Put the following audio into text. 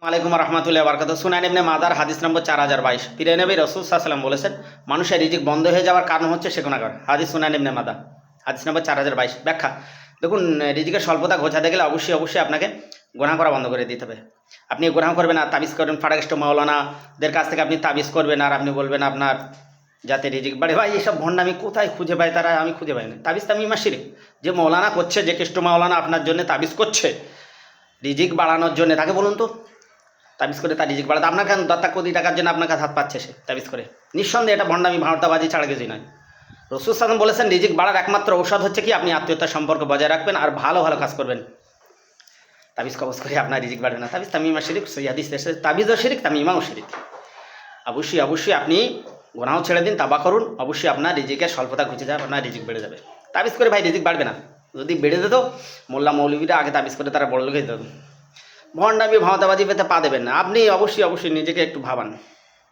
আলাইকুম রহমতুল্লাহ বারকাত। সুনান ইবনে মাদার হাদিস নম্বর 4022। প্রিয় নবী রাসূল সাল্লাল্লাহু আলাইহি ওয়াসাল্লাম বলেছেন, মানুষের রিজিক বন্ধ হয়ে যাওয়ার কারণ হচ্ছে সে গুনাহগার। হাদিস সুনান ইবনে মাদার হাদিস নম্বর 4022। ব্যাখ্যা দেখুন, রিজিকের স্বল্পতা ঘোচাতে গেলে অবশ্যই আপনাকে গুনাহ করা বন্ধ করে দিতে হবে। আপনি গুনাহ করবেন আর তাবিজ করবেন, ফারাগিস্ট মাওলানাদের কাছ থেকে আপনি তাবিজ করবেন আর আপনি বলবেন আপনার যাতে রিজিক বাড়ে। ভাই এইসব ভণ্ডামি কোথায় খুঁজে পাই তারা? আমি খুঁজে পাই না। তাবিজ তামিমা শিরিক। যে মৌলানা করছে, যে কৃষ্ণ মাওলানা আপনার জন্য তাবিজ করছে রিজিক বাড়ানোর জন্য, তাকে বলুন তো তাবিজ করে তার রিজিক বাড়াতে আপনার কেন? 10 কোটি টাকার জন্য আপনার কাছে হাত পাচ্ছে সে তাবিজ করে। নিঃসন্দেহে এটা ভণ্ডামি, ভাঁড়তাবাজি ছাড়া কিছুই নয়। রাসূল সাল্লাল্লাহু আলাইহি ওয়াসাল্লাম বলেছেন, রিজিক বাড়ার একমাত্র ঔষধ হচ্ছে কি? আপনি আত্মীয়তার সম্পর্ক বজায় রাখবেন আর ভালো ভালো কাজ করবেন। তাবিজ কবজ করে আপনার রিজিক বাড়বে না। তাবিজ তামিমা শিরিক। সেই হাদিস এসেছে তাবিজও শিরিক, তামিমাও শিরিক। অবশ্যই আপনি গুনাহও ছেড়ে দিন, তাওবা করুন। অবশ্যই আপনার রিজিকের স্বল্পতা ঘুচে যাবে, আপনার রিজিক বেড়ে যাবে। তাবিজ করে ভাই রিজিক বাড়বে না। যদি বেড়ে যেত, মোল্লা মৌলবীরা আগে তাবিজ করে তারা বড় লোক হয়ে যেত। ভণ্ডামি ভাঁওতাবাজি পেতে পা দেবেন না। আপনি অবশ্যই নিজেকে একটু ভাবান।